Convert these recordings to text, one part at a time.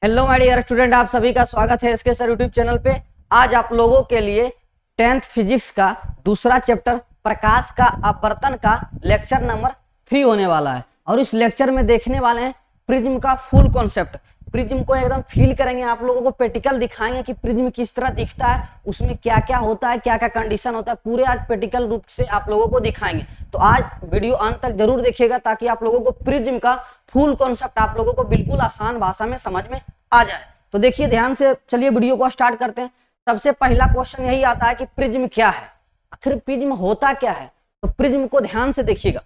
Hello my dear student, आप सभी का स्वागत है इसके सर यूट्यूब चैनल पे। आज आप लोगों के लिए 10th फिजिक्स का दूसरा चैप्टर प्रकाश का अपवर्तन का लेक्चर नंबर 3 होने वाला है। और इस लेक्चर में देखने वाले हैं प्रिज्म का फुल कॉन्सेप्ट। प्रिज्म को एकदम फील करेंगे, आप लोगों को प्रैक्टिकल दिखाएंगे कि प्रिज्म किस तरह दिखता है, उसमें क्या क्या होता है, क्या क्या कंडीशन होता है, पूरे आज प्रैक्टिकल रूप से आप लोगों को दिखाएंगे। तो आज वीडियो अंत तक जरूर देखिएगा ताकि आप लोगों को प्रिज्म का फुल कॉन्सेप्ट आप लोगों को बिल्कुल आसान भाषा में समझ में आ जाए। तो देखिए ध्यान से, चलिए वीडियो को स्टार्ट करते हैं। सबसे पहला क्वेश्चन यही आता है कि प्रिज्म क्या है, आखिर प्रिज्म होता क्या है। तो प्रिज्म को ध्यान से देखिएगा।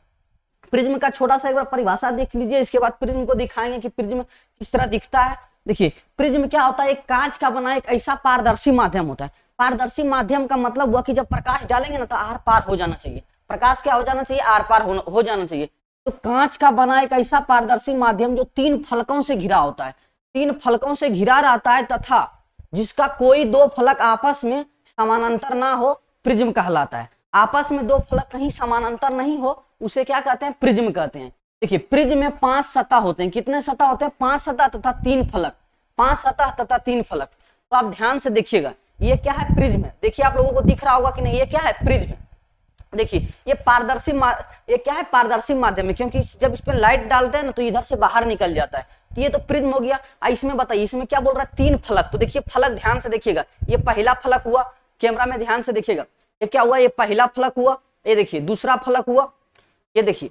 प्रिज्म का छोटा सा एक बार परिभाषा देख लीजिए, इसके बाद प्रिज्म को दिखाएंगे कि प्रिज्म किस तरह दिखता है। देखिए प्रिज्म क्या होता है, एक कांच का बना एक ऐसा पारदर्शी माध्यम होता है। पारदर्शी माध्यम का मतलब हुआ कि जब प्रकाश डालेंगे ना तो आर पार हो जाना चाहिए। प्रकाश क्या हो जाना चाहिए, आर पार हो जाना चाहिए। तो कांच का बना एक ऐसा पारदर्शी माध्यम जो 3 फलकों से घिरा होता है, 3 फलकों से घिरा रहता है तथा जिसका कोई 2 फलक आपस में समानांतर ना हो, प्रिज्म कहलाता है। आपस में 2 फलक कहीं समानांतर नहीं हो उसे क्या कहते हैं, प्रिज्म कहते हैं। देखिए प्रिज्म में 5 सतह होते हैं। कितने सतह होते हैं, 5 सतह तथा 3 फलक। 5 सतह तथा 3 फलक। तो आप ध्यान से देखिएगा, ये क्या है, प्रिज्म है। देखिए आप लोगों को दिख रहा होगा कि नहीं, ये क्या है, प्रिज्म। देखिए ये ये क्या है, पारदर्शी माध्यम है, क्योंकि जब इस पे लाइट डालते हैं ना तो इधर से बाहर निकल जाता है। तो ये तो प्रिज्म हो गया। इसमें बताइए, इसमें क्या बोल रहा है, 3 फलक। तो देखिए फलक ध्यान से देखिएगा, ये पहला फलक हुआ, कैमरा में ध्यान से देखिएगा, ये क्या हुआ, ये पहला फलक हुआ। ये देखिए दूसरा फलक हुआ, ये देखिए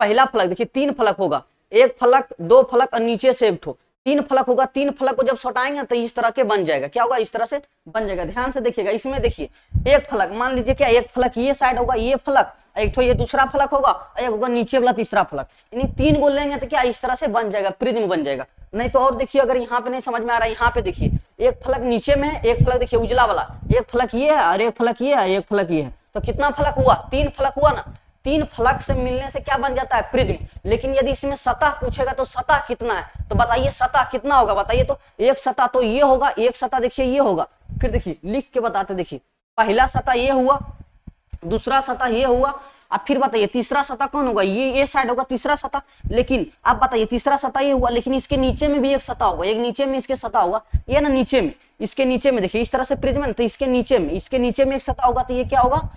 पहला फलक। देखिए 3 फलक होगा, 1 फलक, 2 फलक और नीचे से एक ठो 3 फलक होगा। 3 फलक को जब सटाएंगे तो इस तरह के बन जाएगा। क्या होगा, इस तरह से बन जाएगा। ध्यान से देखिएगा, इसमें देखिए 1 फलक, मान लीजिए क्या, 1 फलक ये साइड होगा, ये फलक, एक ठो ये दूसरा फलक होगा, एक होगा नीचे वाला तीसरा फलक। यानी 3 को लेंगे तो क्या इस तरह से बन जाएगा, प्रिज्म बन जाएगा। नहीं तो और देखिए, अगर यहाँ पे नहीं समझ में आ रहा है, यहाँ पे देखिए 1 फलक नीचे में है, 1 फलक देखिए उजला वाला, 1 फलक ये है और 1 फलक ये है, 1 फलक ये है। तो कितना फलक हुआ, 3 फलक हुआ ना। 3 फलक से मिलने से क्या बन जाता है, प्रिज्म। लेकिन यदि इसमें सतह पूछेगा तो सतह कितना है, तो बताइए सतह कितना होगा, बताइए। तो एक सतह तो ये होगा, एक सतह देखिए ये होगा। फिर देखिए लिख के बताते, देखिए पहला सतह ये हुआ, दूसरा सतह ये हुआ। अब फिर बताइए तीसरा सतह कौन होगा, ये साइड होगा तीसरा सतह। लेकिन अब बताइए तीसरा सतह ये हुआ, लेकिन इसके नीचे में भी एक सतह होगा, एक नीचे में इसके सतह होगा, ये ना नीचे में, इसके नीचे में देखिए इस तरह से प्रिज्म है, तो इसके नीचे में एक सतह होगा। तो ये क्या होगा,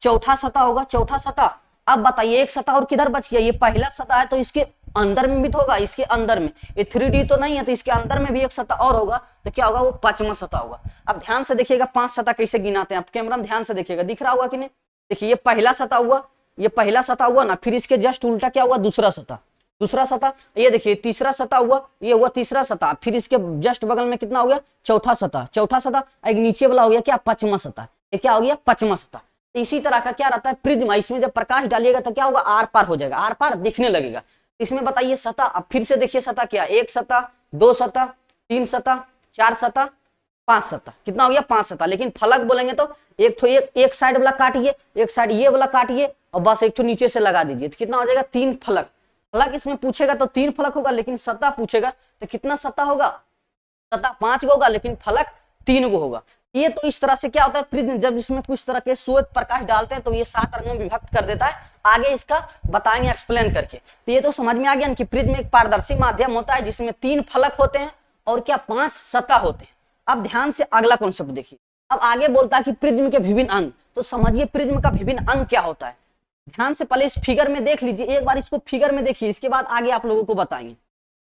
चौथा सतह होगा, चौथा सतह। अब बताइए एक सतह और किधर बच गया, ये पहला सतह है तो इसके अंदर में भी तो होगा, इसके अंदर में, ये 3D तो नहीं है तो इसके अंदर में भी एक सतह और होगा। तो क्या होगा, वो 5वां सतह होगा। अब ध्यान से देखिएगा 5 सतह कैसे गिनाते हैं, आप कैमरा में ध्यान से देखिएगा, दिख रहा होगा कि नहीं। देखिए ये पहला सतह हुआ, ये पहला सतह हुआ ना, फिर इसके जस्ट उल्टा क्या हुआ, दूसरा सतह, दूसरा सतह। ये देखिए तीसरा सतह हुआ, ये हुआ तीसरा सतह, फिर इसके जस्ट बगल में कितना हो गया, चौथा सतह, चौथा सतह। एक नीचे वाला हो गया क्या, 5वां सतह। ये क्या हो गया, 5वां सतह। इसी तरह का क्या रहता है प्रिज्म, इसमें जब प्रकाश डालिएगा तो क्या होगा, आर पार हो जाएगा, आर पार दिखने लगेगा। इसमें बताइए सतह, अब फिर से देखिए सतह क्या, 1 सतह, 2 सतह, 3 सतह, 4 सतह, 5 सतह। कितना हो गया, 5 सतह। लेकिन फलक बोलेंगे तो एक साइड वाला काटिए, एक साइड ये वाला काटिए और बस एक नीचे से लगा दीजिए, तो कितना हो जाएगा, 3 फलक। फलक इसमें पूछेगा तो 3 फलक होगा, लेकिन सतह पूछेगा तो कितना सतह होगा, सतह 5 गो होगा, लेकिन फलक 3 गो होगा। ये तो इस तरह से क्या होता है प्रिज्म, जब इसमें कुछ तरह के श्वेत प्रकाश डालते हैं तो ये 7 रंगों में विभक्त कर देता है। आगे इसका बताएंगे एक्सप्लेन करके। तो ये तो समझ में आ गया कि प्रिज्म एक पारदर्शी माध्यम होता है जिसमें 3 फलक होते हैं और क्या 5 सतह होते हैं। अब ध्यान से अगला कॉन्सेप्ट देखिए। अब आगे बोलता है कि प्रिज्म के विभिन्न अंग। तो समझिए प्रिज्म का विभिन्न अंग क्या होता है। ध्यान से पहले इस फिगर में देख लीजिए, एक बार इसको फिगर में देखिए, इसके बाद आगे आप लोगों को बताएंगे।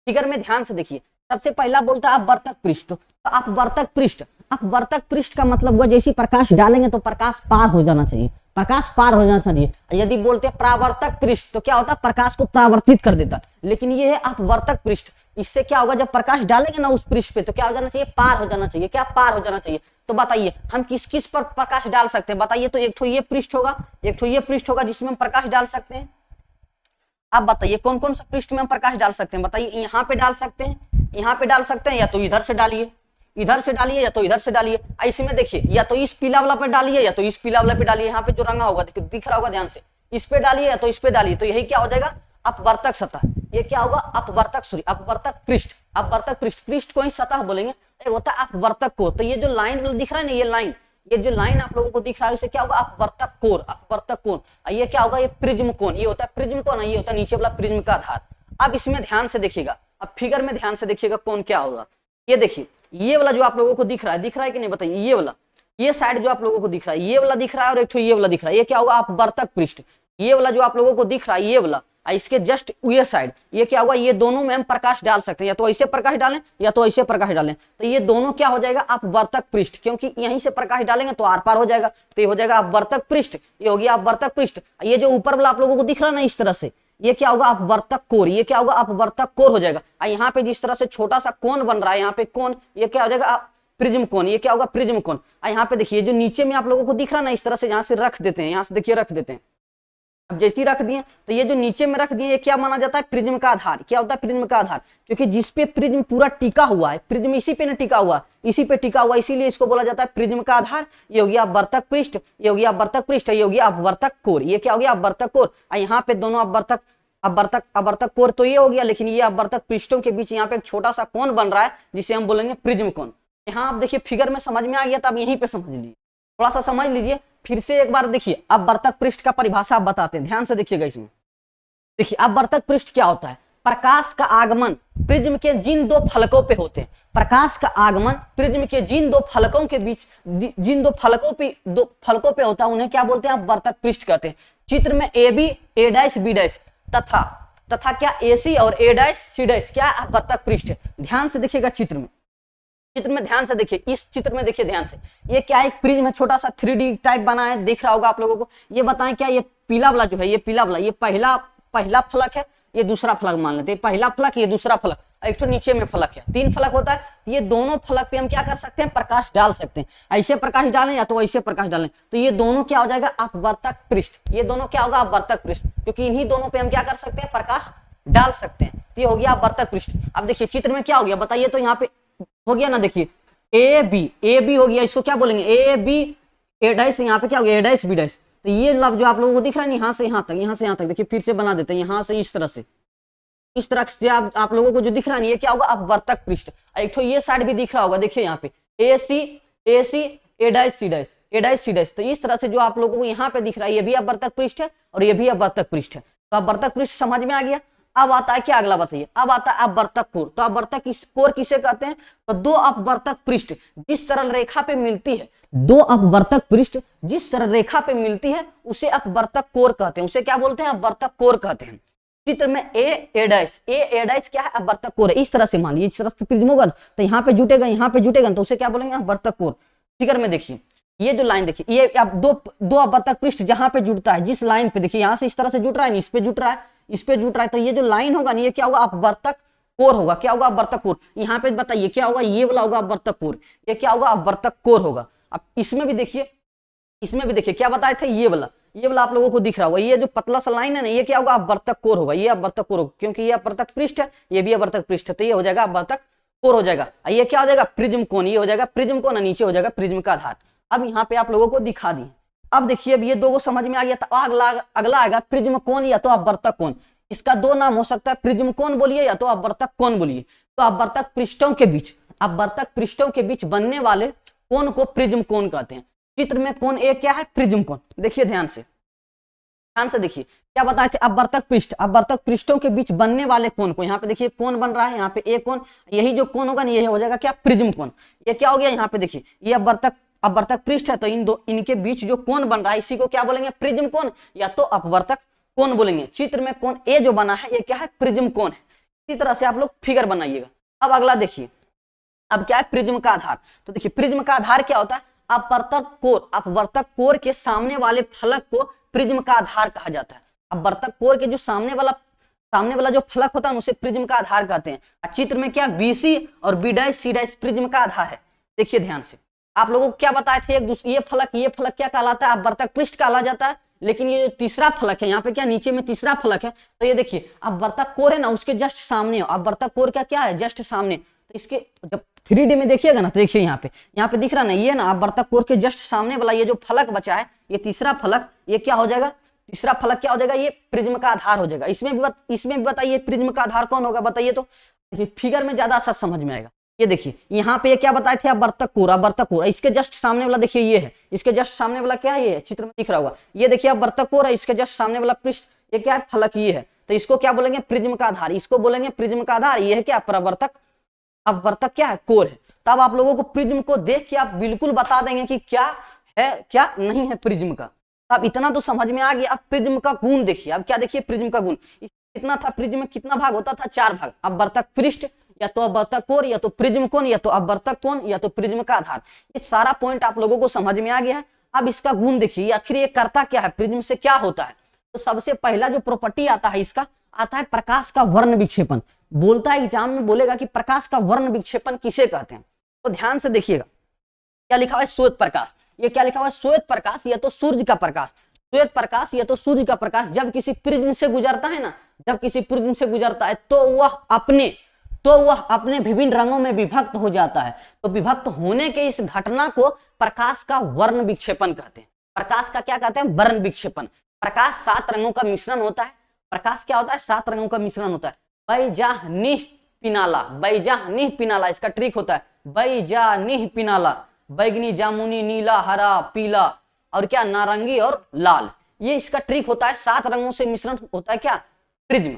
फिगर में ध्यान से देखिए, सबसे पहला बोलता है अपवर्तक पृष्ठ। तो अपवर्तक पृष्ठ, अपवर्तक पृष्ठ का मतलब हुआ जैसे प्रकाश डालेंगे तो प्रकाश पार हो जाना चाहिए, प्रकाश पार हो जाना चाहिए। यदि बोलते हैं परावर्तक पृष्ठ तो क्या होता है, प्रकाश को परावर्तित कर देता। लेकिन ये है अपवर्तक पृष्ठ, इससे क्या होगा, जब प्रकाश डालेंगे ना उस पृष्ठ पे तो क्या हो जाना चाहिए, पार हो जाना चाहिए। क्या पार हो जाना चाहिए। तो बताइए हम किस किस पर प्रकाश डाल सकते हैं, बताइए। तो एक ठो ये पृष्ठ होगा, एक ठो ये पृष्ठ होगा जिसमें हम प्रकाश डाल सकते हैं। अब बताइए कौन कौन सा पृष्ठ में हम प्रकाश डाल सकते हैं, बताइए। यहाँ पे डाल सकते हैं, यहाँ पे डाल सकते हैं, या तो इधर से डालिए, इधर से डालिए, या तो इधर से डालिए। ऐसे में देखिए, या तो इस पीला वाला पे डालिए या तो इस पीला वाला पे डालिए। यहाँ पे जो रंगा होगा दिख रहा होगा ध्यान से, इस पे डालिए या तो इस पे डालिए। तो यही क्या हो जाएगा, अपवर्तक सतह। ये क्या होगा, अपवर्तक पृष्ठ। अपवर्तक पृष्ठ, पृष्ठ को ही सतह बोलेंगे। एक होता है अपवर्तक कोर। तो ये जो लाइन दिख रहा है ना, ये जो लाइन आप लोगों को दिख रहा है इसे क्या होगा, अपवर्तक कोर, अपवर्तक कोण। ये क्या होगा, ये प्रिज्म कोण। ये होता है प्रिज्म कोण, ये होता है नीचे वाला प्रिज्म का आधार। अब इसमें ध्यान से देखिएगा, अब फिगर में ध्यान से देखिएगा कौन क्या होगा। ये देखिए ये वाला जो आप लोगों को दिख रहा है कि नहीं बताइए, ये वाला, ये साइड जो आप लोगों को दिख रहा है, ये वाला दिख रहा है और एक ये वाला दिख रहा है, ये क्या होगा अपवर्तक पृष्ठ। ये वाला जो आप लोगों को दिख रहा है ये वाला, इसके जस्ट ये साइड ये क्या होगा, ये दोनों में हम प्रकाश डाल सकते हैं, या तो ऐसे प्रकाश डालें या तो ऐसे प्रकाश डालें, तो ये दोनों क्या हो जाएगा अपवर्तक पृष्ठ, क्योंकि यहीं से प्रकाश डालेंगे तो आर पार हो जाएगा, तो ये हो जाएगा अपवर्तक पृष्ठ, ये हो गया अपवर्तक पृष्ठ। ये जो ऊपर वाला आप लोगों को दिख रहा है ना इस तरह से, ये क्या होगा अपवर्तक कोर, ये क्या होगा अपवर्तक कोर हो जाएगा। यहाँ पे जिस तरह से छोटा सा कोण बन रहा है, यहाँ पे कोण, ये क्या हो जाएगा प्रिज्म कोण, ये क्या होगा प्रिज्म कोण। यहाँ पे देखिए जो नीचे में आप लोगों को दिख रहा है ना इस तरह से, यहाँ से रख देते हैं, यहाँ से देखिए रख देते हैं। अब जैसे ही रख दिए तो ये जो नीचे में रख दिए ये क्या माना जाता है प्रिज्म का आधार। क्या होता है प्रिज्म का आधार, क्योंकि जिसपे प्रिज्म पूरा टिका हुआ है, प्रिज्म इसी पे न टिका हुआ, इसी पे टिका हुआ, इसीलिए इसको बोला जाता है प्रिज्म का आधार। ये हो गया अपवर्तक पृष्ठ, ये हो गया अपवर्तक पृष्ठ, ये हो गया अपवर्तक कोर, ये क्या हो गया अपवर्तक कोर। यहाँ पे दोनों अपवर्तक कोर तो ये हो गया, लेकिन ये अपवर्तक पृष्ठों के बीच यहाँ पे एक छोटा सा कोण बन रहा है जिसे हम बोलेंगे प्रिज्म कोण। यहाँ आप देखिए फिगर में समझ में आ गया, तो अब यहीं पे समझ लीजिए, थोड़ा सा समझ लीजिए फिर से एक बार। देखिए अपवर्तक पृष्ठ का परिभाषा आप बताते हैं, ध्यान से देखिएगा इसमें। देखिए अपवर्तक पृष्ठ क्या होता है, प्रकाश का आगमन प्रिज्म के जिन दो फलकों पे होते हैं, प्रकाश का आगमन प्रिज्म के जिन दो फलकों के बीच, जिन दो फलकों पे होता है उन्हें क्या बोलते हैं अपवर्तक पृष्ठ कहते हैं। चित्र में A B A dash B dash तथा क्या ए सी और ए डैश सी डैश क्या अपवर्तक पृष्ठ है। ध्यान से देखिएगा चित्र में ध्यान से देखिए, इस चित्र में देखिए ध्यान से, ये क्या एक प्रिज्म है, छोटा सा 3D टाइप बना है, दिख रहा होगा आप लोगों को। ये बताएं क्या ये पीला वाला जो है, ये पीला वाला, ये पहला फलक है, ये दूसरा फलक मान लेते हैं, पहला फलक ये दूसरा फलक, एक तो नीचे में फलक है, 3 फलक होता है। तो ये दोनों फलक पे हम क्या कर सकते हैं प्रकाश डाल सकते हैं, ऐसे प्रकाश डालें या तो ऐसे प्रकाश डालें, तो ये दोनों क्या हो जाएगा अपवर्तक पृष्ठ। ये दोनों क्या होगा अपवर्तक पृष्ठ, क्योंकि इन्हीं दोनों पे हम क्या कर सकते हैं प्रकाश डाल सकते हैं। तो ये हो गया अपवर्तक पृष्ठ। अब देखिए चित्र में क्या हो गया बताइए, तो यहाँ पे हो गया ना, देखिए ए बी हो गया, इसको क्या बोलेंगे ए बी ए डैश, यहाँ पे क्या हो गया ए डैश बी डैश। तो ये लफ्ज जो आप लोगों को दिख रहा है यहाँ से यहाँ तक, यहाँ से यहाँ तक, देखिए फिर से बना देते हैं, यहाँ से इस तरह से आप लोगों को जो दिख रहा है ये क्या होगा अपवर्तक पृष्ठ। एक तो ये साइड भी दिख रहा होगा, देखिए यहाँ पे ए सी ए डैश सी डैश, तो इस तरह से जो आप लोगों को यहाँ पे दिख रहा है ये भी अपवर्तक पृष्ठ है और ये भी अपवर्तक पृष्ठ है। तो अपवर्तक पृष्ठ समझ में आ गया। अब आता है क्या अगला बताइए, अब आता है अपवर्तक कोर। तो अपवर्तक कोर किसे कहते हैं, तो दो अपवर्तक पृष्ठ जिस सरल रेखा पे मिलती है, दो अपवर्तक पृष्ठ जिस सरल रेखा पे मिलती है उसे अपवर्तक कोर कहते हैं, उसे क्या बोलते हैं अपवर्तक कोर कहते हैं। चित्र में ए डैश क्या है अपवर्तक कोर है। इस तरह से मान लीजिए इस तरह से प्रिज्म होगा तो यहाँ पे जुटेगा तो उसे क्या बोलेंगे अपवर्तक कोर। फिगर में देखिए ये जो लाइन देखिए, ये अब दो अपवर्तक पृष्ठ जहां पे जुड़ता है, जिस लाइन पे देखिए यहाँ से इस तरह से जुट रहा है, इस पे जुट रहा है, तो ये जो लाइन होगा ना ये क्या होगा अपवर्तक कोर होगा। क्या होगा अपवर्तक कोर। यहाँ पे बताइए क्या होगा, ये वाला होगा अपवर्तक कोर, ये क्या होगा अपवर्तक कोर होगा। अब इसमें भी देखिए क्या बताए थे, ये वाला आप लोगों को दिख रहा होगा, ये जो पतला सा लाइन है ना ये क्या होगा अपवर्तक कोर होगा, ये अपवर्तक कोर होगा, क्योंकि ये अपवर्तक पृष्ठ है, ये भी अपवर्तक पृष्ठ है, तो ये हो जाएगा अपवर्तक कोर हो जाएगा। ये क्या हो जाएगा प्रिज्म कोण, ये हो जाएगा प्रिज्म कोण, नीचे हो जाएगा प्रिज्म का आधार। अब यहाँ पे आप लोगों को दिखा दिए। अब देखिए अब ये दो को समझ में आ गया, तो अगला आएगा प्रिज्म कोण या तो अपवर्तक कोण। इसका दो नाम हो सकता है, प्रिज्म कोण बोलिए या तो अपवर्तक कोण बोलिए। तो अपवर्तक पृष्ठों के बीच बनने वाले कोण को प्रिज्म कोण कहते हैं। चित्र में कोण ए क्या है प्रिज्म कोण। देखिए ध्यान से देखिए क्या बताए थे, अपवर्तक पृष्ठों के बीच बनने वाले कोण को, यहाँ पे देखिए कोण बन रहा है, यहाँ पे एक कोण, यही जो कोण होगा ना ये हो जाएगा क्या प्रिज्म कोण। ये क्या हो गया यहाँ पे देखिए ये अपवर्तक पृष्ठ है, तो इनके बीच जो कोण बन रहा है इसी को क्या बोलेंगे प्रिज्म कोण या तो अपवर्तक कोण बोलेंगे। चित्र में कोण ए जो बना है ये क्या है प्रिज्म कोण है। इसी तरह से आप लोग फिगर बनाइएगा। अब अगला देखिए, अब क्या है प्रिज्म का आधार। तो देखिए प्रिज्म का आधार क्या होता है, अपवर्तक कोर के सामने वाले फलक को प्रिज्म का आधार कहा जाता है। अपवर्तक कोर के जो सामने वाला जो फलक होता है उसे प्रिज्म का आधार कहते हैं। चित्र में क्या BC और B dash C dash prism का आधार है। देखिए ध्यान से, आप लोगों को क्या बताए थे, ये फलक क्या कहलाता है अपवर्तक पृष्ठ कहला जाता है। लेकिन ये जो तीसरा फलक है यहाँ पे क्या नीचे में तीसरा फलक है, तो ये देखिए अपवर्तक कोर है ना उसके जस्ट सामने, अपवर्तक कोर का क्या है जस्ट सामने। तो इसके जब 3D में देखिएगा ना तो देखिए यहाँ पे दिख रहा ना ये ना अपवर्तक कोर के जस्ट सामने वाला ये जो फलक बचा है, ये तीसरा फलक, ये क्या हो जाएगा, तीसरा फलक क्या हो जाएगा, ये प्रिज्म का आधार हो जाएगा। इसमें भी बताइए प्रिज्म का आधार कौन होगा बताइए, तो फिगर में ज्यादा अच्छा समझ में आएगा। ये देखिए यहाँ पे क्या बताए थे अपवर्तक कोर, इसके जस्ट सामने वाला देखिए ये है, इसके जस्ट सामने वाला क्या है, ये चित्र में दिख रहा होगा, ये देखिए अपवर्तक कोर है, इसके जस्ट सामने वाला पृष्ठ ये क्या है, फलक ये है, तो इसको क्या बोलेंगे, प्रिज्म का आधार, इसको बोलेंगे प्रिज्म का आधार। ये है क्या, परावर्तक, अपवर्तक क्या है, कोर है। तब आप लोगों को प्रिज्म को देख के आप बिल्कुल बता देंगे कि क्या है क्या नहीं है प्रिज्म का। अब इतना तो समझ में आ गया। अब प्रिज्म का गुण देखिए, अब क्या देखिए प्रिज्म का गुण, कितना था, प्रिज्म में कितना भाग होता था, 4 भाग, अपवर्तक पृष्ठ, या तो अपवर्तक कोण, या तो प्रिज्म कोण, या तो अपवर्तक कोण, या तो प्रिज्म का आधार। ये सारा पॉइंट आप लोगों को समझ में आ गया है। अब इसका गुण देखिए, आखिर ये करता क्या है, प्रिज्म से क्या होता है। तो सबसे पहला जो प्रॉपर्टी आता है इसका, आता है प्रकाश का वर्ण विक्षेपन। बोलता है एग्जाम में, बोलेगा कि प्रकाश का वर्ण विक्षेपन किसे कहते हैं। तो ध्यान से देखिएगा, क्या लिखा हुआ है, श्वेत प्रकाश। ये क्या लिखा हुआ है, श्वेत प्रकाश, या तो सूर्य का प्रकाश, श्वेत प्रकाश या तो सूर्य का प्रकाश जब किसी प्रिज्म से गुजरता है ना, जब किसी प्रिज्म से गुजरता है तो वह अपने विभिन्न रंगों में विभक्त हो जाता है। तो विभक्त होने के इस घटना को प्रकाश का वर्ण विक्षेपन कहते हैं। प्रकाश का क्या कहते हैं, वर्ण विक्षेपन। प्रकाश 7 रंगों का मिश्रण होता है। प्रकाश क्या होता है, 7 रंगों का मिश्रण होता है। बैजानिह पिनाला, बैजानिह पिनाला इसका ट्रिक होता है, बैजानिह पिनाला, बैगनी, जामुनी, नीला, हरा, पीला और क्या, नारंगी और लाल। ये इसका ट्रिक होता है। 7 रंगों से मिश्रण होता है क्या, प्रिज्म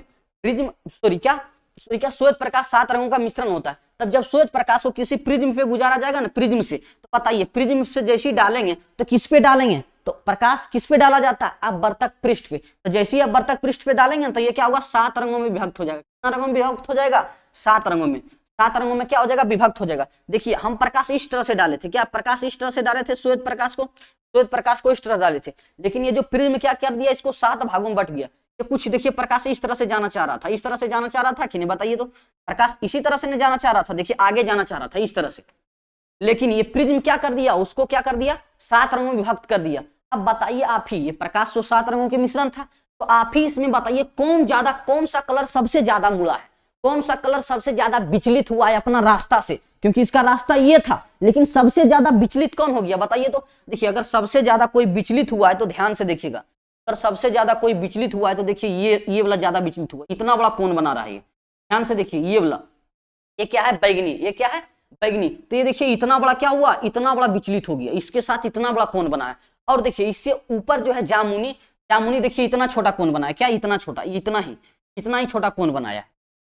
श्वेत प्रकाश 7 रंगों का मिश्रण होता है। तब जब श्वेत प्रकाश को किसी प्रिज्म पे गुजारा जाएगा ना, प्रिज्म से, तो बताइए प्रिज्म से जैसे ही डालेंगे तो किस पे डालेंगे, तो प्रकाश किस पे डाला जाता है, अपवर्तक पृष्ठ पे। तो जैसे ही अपवर्तक पृष्ठ पे डालेंगे तो ये क्या होगा, 7 रंगों में विभक्त हो जाएगा। कितना रंगों में विभक्त हो जाएगा, 7 रंगों में। 7 रंगों में क्या हो जाएगा, विभक्त हो जाएगा। देखिए हम प्रकाश इस तरह से डाले थे, क्या प्रकाश इस तरह से डाले थे, श्वेत प्रकाश को इस तरह डाले थे। लेकिन ये जो प्रिज्म क्या कर दिया, इसको 7 भागों में बट गया। ये कुछ देखिए प्रकाश इस तरह से जाना चाह रहा था, इस तरह से जाना चाह रहा था कि नहीं, बताइए तो। प्रकाश इसी तरह से नहीं जाना चाह रहा था, देखिए आगे जाना चाह रहा था इस तरह से, लेकिन ये प्रिज्म क्या कर दिया, उसको क्या कर दिया, 7 रंगों में विभक्त कर दिया। अब बताइए आप ही, ये प्रकाश तो 7 रंगों के मिश्रण था, तो आप ही इसमें बताइए कौन सा कलर सबसे ज्यादा मुड़ा है, कौन सा कलर सबसे ज्यादा विचलित हुआ है अपना रास्ता से, क्योंकि इसका रास्ता ये था, लेकिन सबसे ज्यादा विचलित कौन हो गया, बताइए तो। देखिए अगर सबसे ज्यादा कोई विचलित हुआ है तो ध्यान से देखिएगा, अगर सबसे ज्यादा कोई विचलित हुआ है तो देखिए ये वाला ज्यादा विचलित हुआ, इतना बड़ा कोण बना रहा है। ध्यान से देखिए ये वाला, ये क्या है, बैगनी, ये क्या है, बैगनी। तो ये देखिए इतना बड़ा क्या हुआ, इतना बड़ा विचलित हो गया, इसके साथ इतना बड़ा कोण बना है। और देखिए इससे ऊपर जो है जामुनी देखिए इतना छोटा कोण बनाया, क्या इतना छोटा, इतना ही छोटा कोण बनाया है,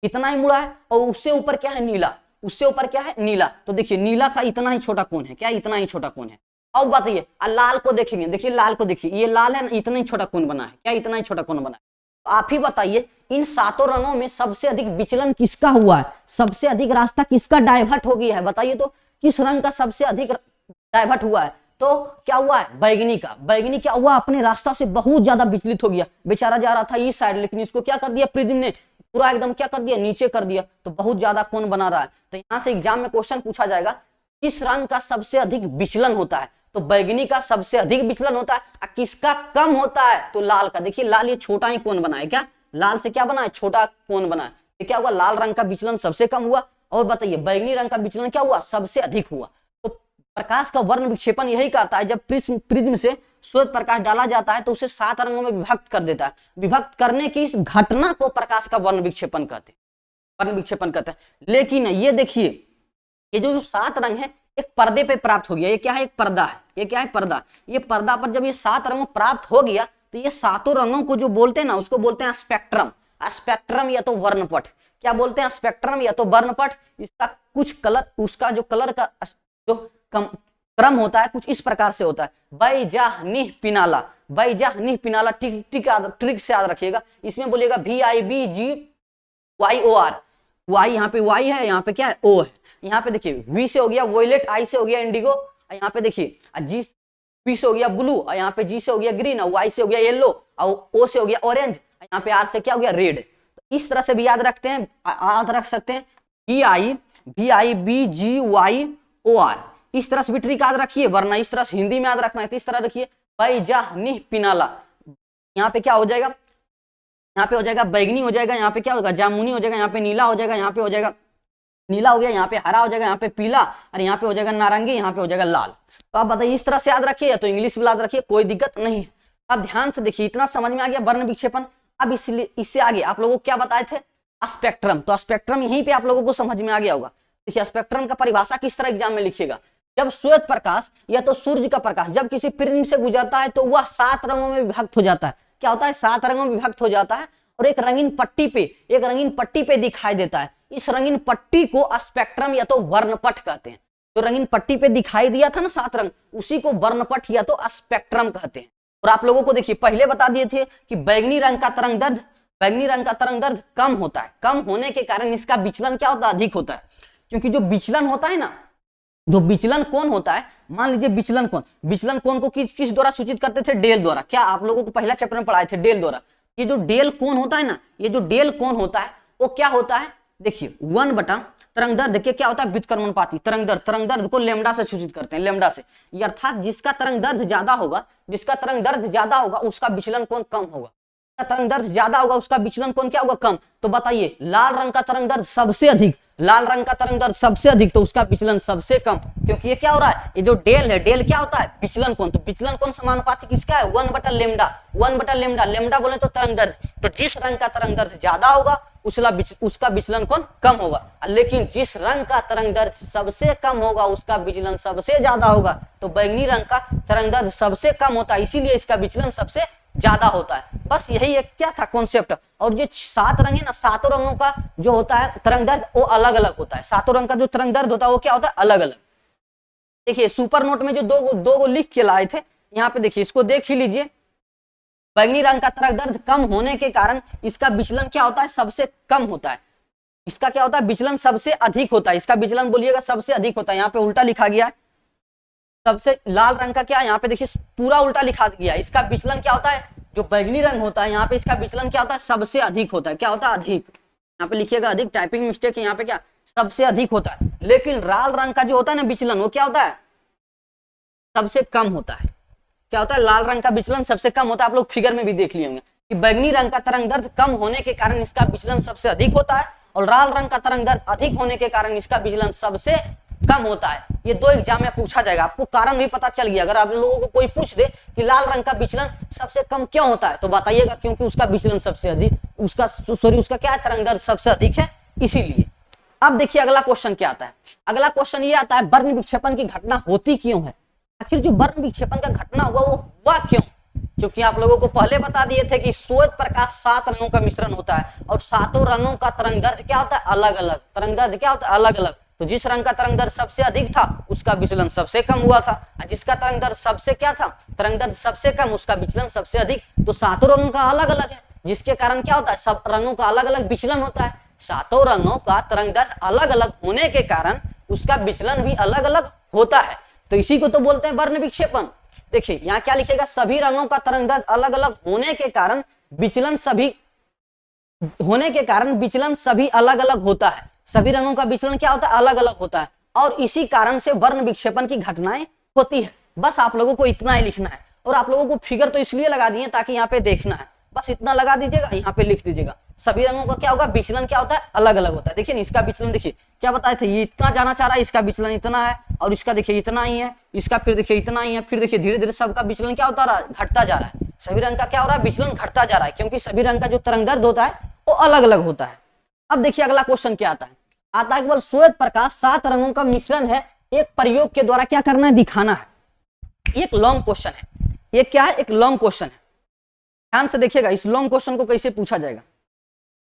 इतना ही मुड़ा है। और उससे ऊपर क्या है, नीला, उससे ऊपर क्या है, नीला। तो देखिए नीला का इतना ही छोटा कोण है, क्या इतना ही छोटा कोण है। अब बताइए लाल को देखेंगे, देखिए लाल को देखिए, ये लाल है ना, इतना ही छोटा कोण बना है, क्या इतना ही छोटा कोण बना है। तो आप ही बताइए इन 7 रंगों में सबसे अधिक विचलन किसका हुआ है, सबसे अधिक रास्ता किसका डाइवर्ट हो गया है, बताइए तो। किस रंग का सबसे अधिक डाइवर्ट हुआ है, तो क्या हुआ है, बैगनी का। बैगनी क्या हुआ, अपने रास्ता से बहुत ज्यादा विचलित हो गया, बेचारा जा रहा था इस साइड, लेकिन इसको क्या कर दिया प्रिज्म ने, पूरा एकदम क्या कर दिया, नीचे कर दिया, तो बहुत ज्यादा कोण बना रहा है। तो यहाँ से एग्जाम में क्वेश्चन पूछा जाएगा, किस रंग का सबसे अधिक विचलन होता है, तो बैगनी का सबसे अधिक विचलन होता है। और किसका कम होता है, तो लाल का। देखिए लाल ये छोटा ही कोण बना है, क्या लाल से क्या बना है, छोटा कोण बना है। तो क्या हुआ, लाल रंग का विचलन सबसे कम हुआ, और बताइए बैगनी रंग का विचलन क्या हुआ, सबसे अधिक हुआ। तो प्रकाश का वर्ण विक्षेपण यही कहता है, जब प्रिज्म से श्वेत प्रकाश डाला जाता है तो उसे 7 रंगों में विभक्त कर देता है। विभक्त करने की इस घटना को प्रकाश का वर्ण विक्षेपण कहते हैं। लेकिन ये देखिए, ये जो 7 रंग है एक पर्दे पे प्राप्त हो गया, ये क्या है, एक पर्दा है, ये क्या है, पर्दा। ये पर्दा पर जब ये 7 रंगों प्राप्त हो गया तो ये 7 रंगों को जो बोलते हैं ना, उसको बोलते हैं स्पेक्ट्रम या तो वर्णपट। क्या बोलते हैं, स्पेक्ट्रम या तो वर्णपट। इसका कुछ कलर, उसका जो कलर का जो क्रम होता है कुछ इस प्रकार से होता है, बैजानिह पिनाला। ट्रिक से याद रखिएगा, इसमें बोलिएगा VIBGYOR, वाई, यहाँ पे वाई है, यहाँ पे क्या है, ओ है। यहाँ पे देखिए वी से हो गया वोयलेट, आई से हो गया इंडिगो, यहाँ पे देखिए जी, पी से हो गया ब्लू, और यहाँ पे जी से हो गया ग्रीन, और वाई से हो गया येलो, और ओ से हो गया ऑरेंज, यहाँ पे आर से क्या हो गया, रेड। तो इस तरह से भी याद रख सकते हैं VIBGYOR। इस तरह से भी ट्रिक याद रखिए, वरना इस तरह से हिंदी में याद रखना है तो इस तरह रखिए, बैजानिह पिनाला। यहाँ पे क्या हो जाएगा, यहाँ पे हो जाएगा बैगनी हो जाएगा, यहाँ पे क्या होगा, जामुनी हो जाएगा, यहाँ पे नीला हो जाएगा, यहाँ पे हो जाएगा नीला हो गया, यहाँ पे हरा हो जाएगा, यहाँ पे पीला, और यहाँ पे हो जाएगा नारंगी, यहाँ पे हो जाएगा लाल। तो आप बताइए इस तरह से याद रखिए, या तो इंग्लिश में याद रखिए, कोई दिक्कत नहीं है। अब ध्यान से देखिए, इतना समझ में आ गया वर्ण विक्षेपण। अब इससे आगे आप लोगों को क्या बताए थे, स्पेक्ट्रम। तो स्पेक्ट्रम यहीं पे आप लोगों को समझ में आ गया होगा। देखिए स्पेक्ट्रम का परिभाषा किस तरह एग्जाम में लिखिएगा, जब श्वेत प्रकाश या तो सूर्य का प्रकाश जब किसी प्रिज्म से गुजरता है तो वह 7 रंगों में विभक्त हो जाता है। क्या होता है, 7 रंगों में विभक्त हो जाता है और एक रंगीन पट्टी पे दिखाई देता है। इस रंगीन पट्टी को स्पेक्ट्रम या तो वर्णपट कहते हैं। जो रंगीन पट्टी पे दिखाई दिया था ना 7 रंग, उसी को वर्णपट या तो स्पेक्ट्रम कहते हैं। और आप लोगों को देखिए पहले बता दिए थे कि बैगनी रंग का तरंग दैर्ध्य कम होता है। कम होने के कारण इसका विचलन क्या होता है, अधिक होता है। क्योंकि जो विचलन होता है ना, जो विचलन कोण होता है, मान लीजिए विचलन कोण को किस द्वारा सूचित करते थे, डेल द्वारा। क्या आप लोगों को पहला चैप्टर में पढ़ाए थे, डेल द्वारा। ये जो डेल कोण होता है ना, ये जो डेल कोण होता है वो क्या होता है, देखिए 1 बटा तरंग दैर्ध्य के क्या होता है, व्युत्क्रमणुपाती। तरंग दैर्ध्य को लैम्डा से सूचित करते हैं, लैम्डा से। अर्थात जिसका तरंग दैर्ध्य ज्यादा होगा उसका विचलन कोण कम होगा। तरंग दैर्ध्य ज्यादा होगा उसका विचलन कोण क्या होगा, कम। तो बताइए लाल रंग का तरंग दैर्ध्य सबसे अधिक, तो उसका विचलन सबसे कम। क्योंकि ये क्या हो रहा है, ये जो डेल है, डेल क्या होता है, विचलन कोण। तो विचलन कोण समानुपाती किसका है, 1 बटा लैम्डा। लैम्डा बोले तो तरंग दैर्ध्य। तो जिस रंग का तरंग दैर्ध्य ज्यादा होगा उसका विचलन कोण कम होगा। लेकिन जिस रंग का तरंग दैर्ध्य सबसे कम होगा उसका विचलन सबसे ज्यादा होगा। तो बैंगनी रंग का तरंग दैर्ध्य सबसे कम होता है, इसीलिए इसका विचलन सबसे ज्यादा होता है। बस यही एक क्या था कॉन्सेप्ट। और ये 7 रंग है ना, 7 रंगों का जो होता है तरंग दैर्ध्य वो अलग अलग होता है। 7 रंग का जो तरंग दैर्ध्य होता है वो क्या होता है, अलग अलग। देखिए सुपर नोट में जो दो को लिख के लाए थे, यहाँ पे देखिए इसको देख ही लीजिए। बैंगनी रंग का तरंग दैर्ध्य कम होने के कारण इसका विचलन क्या होता है, सबसे कम होता है। इसका क्या होता है, विचलन सबसे अधिक होता है। इसका विचलन बोलिएगा सबसे अधिक होता है। यहाँ पे उल्टा लिखा गया है। सबसे लाल रंग का क्या है, यहाँ पे देखिए पूरा उल्टा लिखा गया है। इसका विचलन क्या होता है, जो बैंगनी रंग होता है यहाँ पे इसका विचलन क्या होता है, सबसे अधिक होता है। क्या होता है, अधिक। यहाँ पे लिखिएगा अधिक, टाइपिंग मिस्टेक है, यहाँ पे क्या सबसे अधिक होता है। लेकिन लाल रंग का जो होता है ना विचलन, वो क्या होता है, सबसे कम होता है। क्या होता है, लाल रंग का विचलन सबसे कम होता है। आप लोग फिगर में भी देख लिए होंगे कि बैंगनी रंग का तरंग दैर्ध्य कम होने के कारण इसका विचलन सबसे अधिक होता है, और लाल रंग का तरंग दैर्ध्य अधिक होने के कारण इसका विचलन सबसे कम होता है। ये 2 एग्जाम में पूछा जाएगा, आपको कारण भी पता चल गया। अगर आप लोगों को कोई पूछ दे कि लाल रंग का विचलन सबसे कम क्यों होता है, तो बताइएगा क्योंकि उसका विचलन सबसे अधिक, उसका क्या तरंग दैर्ध्य सबसे अधिक है, इसीलिए। अब देखिए अगला क्वेश्चन क्या आता है। अगला क्वेश्चन ये आता है, वर्ण विक्षेपण की घटना होती क्यों है। आखिर जो वर्ण विक्षेपण का घटना होगा वो हुआ क्यों। क्योंकि आप लोगों को पहले बता दिए थे कि श्वेत प्रकाश 7 रंगों का मिश्रण होता है, और 7 रंगों का तरंग दैर्ध्य क्या होता है, अलग अलग। तरंग दैर्ध्य क्या होता है, अलग अलग। तो जिस रंग का तरंग दैर्ध्य सबसे अधिक था उसका विचलन सबसे कम हुआ था, और जिसका तरंग दैर्ध्य सबसे क्या था, तरंग दैर्ध्य सबसे कम, उसका विचलन सबसे अधिक। तो 7 रंगों का अलग अलग है, जिसके कारण क्या होता है, सब रंगों का अलग अलग विचलन होता है। 7 रंगों का तरंग दैर्ध्य अलग अलग होने के कारण उसका विचलन भी अलग अलग होता है। तो इसी को तो बोलते हैं वर्ण विक्षेपण। देखिए यहाँ क्या लिखेगा, सभी रंगों का तरंग दैर्ध्य अलग अलग होने के कारण विचलन सभी अलग अलग होता है। सभी रंगों का विचलन क्या होता है, अलग अलग होता है, और इसी कारण से वर्ण विक्षेपण की घटनाएं होती है। बस आप लोगों को इतना ही लिखना है। और आप लोगों को फिगर तो इसलिए लगा दिए ताकि यहाँ पे देखना है, बस इतना लगा दीजिएगा, यहाँ पे लिख दीजिएगा। सभी रंगों का क्या होगा, विचलन क्या होता है, अलग अलग होता है। देखिए इसका विचलन देखिए क्या बताए थे, ये इतना जाना चाह रहा है, इसका विचलन इतना है, और इसका देखिए इतना ही है, इसका फिर देखिए इतना ही है। फिर देखिए धीरे धीरे सबका विचलन क्या होता रहा है, घटता जा रहा है। सभी रंग का क्या हो रहा है, विचलन घटता जा रहा है, क्योंकि सभी रंग का जो तरंग दैर्ध्य होता है वो अलग अलग होता है। अब देखिए अगला क्वेश्चन क्या आता है, केवल श्वेत प्रकाश 7 रंगों का मिश्रण है, एक प्रयोग के द्वारा क्या करना है, दिखाना है। एक लॉन्ग क्वेश्चन है, ये क्या है, एक लॉन्ग क्वेश्चन है। ध्यान से देखिएगा इस लॉन्ग क्वेश्चन को कैसे पूछा जाएगा।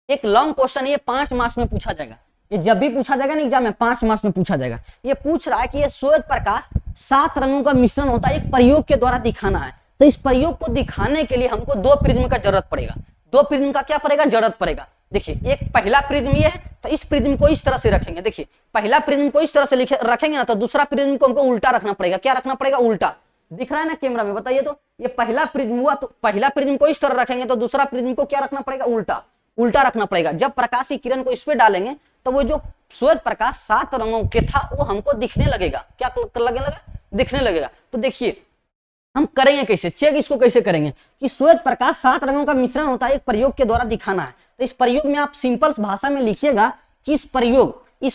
एक लॉन्ग क्वेश्चन ये 5 मार्क्स में पूछा जाएगा। ये जब भी पूछा जाएगा ना एग्जाम में 5 मार्क्स में पूछा जाएगा। ये पूछ रहा है कि ये श्वेत प्रकाश 7 रंगों का मिश्रण होता है, एक प्रयोग के द्वारा दिखाना है। तो इस प्रयोग को दिखाने के लिए हमको 2 प्रिज्म का जरूरत पड़ेगा। 2 प्रिज्म का क्या पड़ेगा, जरूरत पड़ेगा। देखिए एक पहला प्रिज्म ये है, तो इस प्रिज्म को इस तरह से रखेंगे। देखिए पहला प्रिज्म को इस तरह से रखेंगे ना, तो दूसरा प्रिज्म को हमको उल्टा रखना पड़ेगा। क्या रखना पड़ेगा, उल्टा। दिख रहा है ना कैमरा में, बताइए। तो ये पहला प्रिज्म हुआ, तो पहला प्रिज्म को इस तरह रखेंगे, तो दूसरा प्रिज्म को क्या रखना पड़ेगा, उल्टा रखना पड़ेगा। जब प्रकाश की किरण को इस पे डालेंगे तो वो जो श्वेत प्रकाश 7 रंगों के था वो हमको दिखने लगेगा। क्या लगेगा, दिखने लगेगा। तो देखिए हम करेंगे कैसे, चेक इसको कैसे करेंगे कि श्वेत प्रकाश 7 रंगों का मिश्रण होता है, एक प्रयोग के द्वारा दिखाना है। तो इस प्रयोग में आप सिंपल भाषा में लिखिएगा कि इस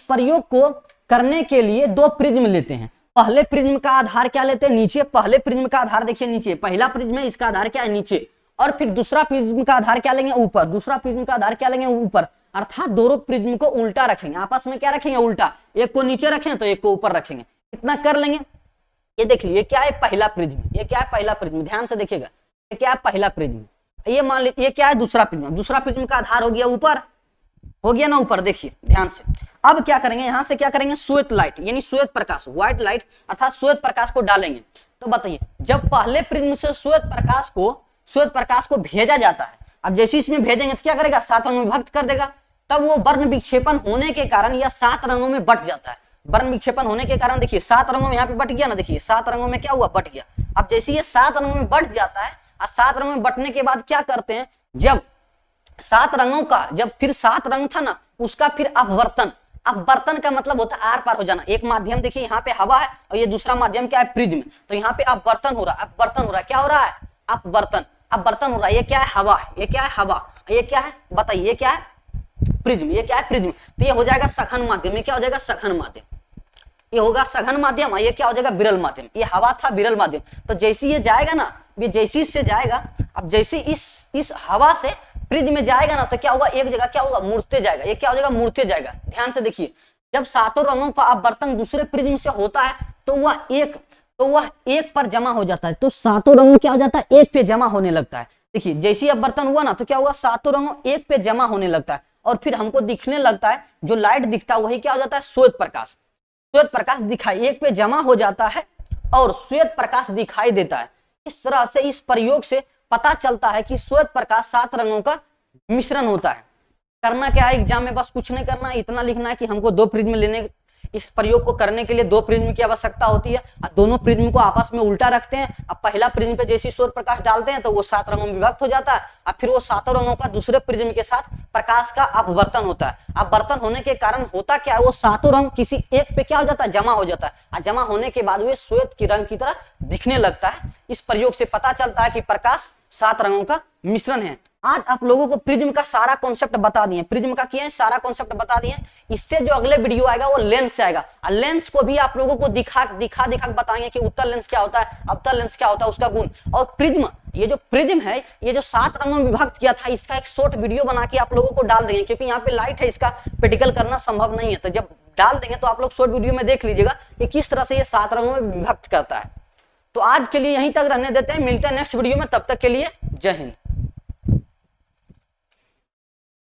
प्रयोग को करने के लिए 2 प्रिज्म लेते हैं। पहले प्रिज्म का आधार क्या लेते हैं, नीचे। पहले प्रिज्म का आधार देखिए नीचे, पहला प्रिज्म है, इसका आधार क्या है, नीचे। और फिर दूसरा प्रिज्म का आधार क्या लेंगे, ऊपर। दूसरा प्रिज्म का आधार क्या लेंगे, ऊपर। अर्थात दोनों प्रिज्म को उल्टा रखेंगे, आपस में क्या रखेंगे, उल्टा। एक को नीचे रखें तो एक को ऊपर रखेंगे। इतना कर लेंगे। ये देख लीजिए क्या है, पहला प्रिज्म। ये क्या है, पहला प्रिज्म। ध्यान से देखिएगा, ये क्या है, पहला प्रिज्म। ये मान लीजिए ये क्या है, दूसरा प्रिज्म। दूसरा प्रिज्म का आधार हो गया ऊपर, हो गया ना ऊपर, देखिए ध्यान से। अब क्या करेंगे, यहां से क्या करेंगे, श्वेत लाइट यानी श्वेत प्रकाश, व्हाइट लाइट अर्थात श्वेत प्रकाश को डालेंगे। तो बताइए जब पहले प्रिज्म से श्वेत प्रकाश को भेजा जाता है, अब जैसे इसमें भेजेंगे तो क्या करेगा, 7 रंगों में विभक्त कर देगा। तब वो वर्ण विक्षेपण होने के कारण यह 7 रंगों में बट जाता है। वर्ण विक्षेपण होने के कारण देखिए 7 रंगों में यहाँ पे बट गया ना, देखिए 7 रंगों में क्या हुआ, बट गया। अब जैसे ये 7 रंगों में बट जाता है, और 7 रंगों में बटने के बाद क्या करते हैं, जब 7 रंगों का, जब फिर 7 रंग था ना, उसका फिर अपवर्तन। अपवर्तन का मतलब होता है आर पार हो जाना। एक माध्यम देखिए यहाँ पे हवा है और ये दूसरा माध्यम क्या है, प्रिज्म। तो यहाँ पे अपवर्तन हो रहा है, अपवर्तन हो रहा है, क्या हो रहा है, अपवर्तन, अपवर्तन हो रहा है। ये क्या है, हवा है, ये क्या है, हवा, ये क्या है बताइए, ये क्या है, प्रिज्म, ये क्या है, प्रिज्म। तो ये हो जाएगा सघन माध्यम, ये क्या हो जाएगा, सघन माध्यम, ये होगा सघन माध्यम। ये क्या हो जाएगा, विरल माध्यम। ये हवा था, विरल माध्यम। तो जैसे ये जाएगा ना, ये जैसे इससे जाएगा, अब जैसे इस हवा से प्रिज्म में जाएगा ना, तो क्या होगा, एक जगह क्या होगा, मुड़ते जाएगा। ये क्या हो जाएगा, मुड़ते जाएगा। ध्यान से देखिए, जब 7 रंगों का अपवर्तन दूसरे प्रिज्म से होता है तो वह एक पर जमा हो जाता है। तो 7 रंगों क्या हो जाता है, एक पे जमा होने लगता है। देखिए जैसे ही अपवर्तन हुआ ना, तो क्या हुआ, 7 रंगों एक पे जमा होने लगता है, और फिर हमको दिखने लगता है, जो लाइट दिखता है वही क्या हो जाता है, श्वेत प्रकाश। श्वेत प्रकाश दिखाई, एक पे जमा हो जाता है और श्वेत प्रकाश दिखाई देता है। इस तरह से इस प्रयोग से पता चलता है कि श्वेत प्रकाश 7 रंगों का मिश्रण होता है। करना क्या है एग्जाम में, बस कुछ नहीं करना है, इतना लिखना है कि हमको 2 प्रिज्म लेने, इस प्रयोग को करने के लिए 2 प्रिज्म की आवश्यकता होती है। दोनों प्रिज्म को आपस में उल्टा रखते हैं। अब पहला प्रिज्म पे जैसे सूर्य प्रकाश डालते हैं तो वो 7 रंगों में विभक्त हो जाता है। अब फिर वो 7 रंगों का दूसरे प्रिज्म के साथ प्रकाश का अपवर्तन होता है। अपवर्तन होने के कारण होता क्या है, वो 7 रंग किसी एक पे क्या हो जाता है, जमा हो जाता है। और जमा होने के बाद वे श्वेत की रंग की तरह दिखने लगता है। इस प्रयोग से पता चलता है कि प्रकाश 7 रंगों का मिश्रण है। आज आप लोगों को प्रिज्म का सारा कॉन्सेप्ट बता दिए, प्रिज्म का किया है सारा कॉन्सेप्ट बता दिए। इससे जो अगले वीडियो आएगा वो लेंस से आएगा, और लेंस को भी आप लोगों को दिखा बताएंगे कि उत्तल लेंस क्या होता है, अवतल लेंस क्या होता है, उसका गुण। और प्रिज्म, ये जो प्रिज्म है, ये जो 7 रंगों में विभक्त किया था, इसका एक शॉर्ट वीडियो बना के आप लोगों को डाल देंगे, क्योंकि यहाँ पे लाइट है, इसका प्रैक्टिकल करना संभव नहीं है। तो जब डाल देंगे तो आप लोग शॉर्ट वीडियो में देख लीजिएगा कि किस तरह से ये 7 रंगों में विभक्त करता है। तो आज के लिए यहीं तक रहने देते हैं, मिलते हैं नेक्स्ट वीडियो में, तब तक के लिए जय हिंद।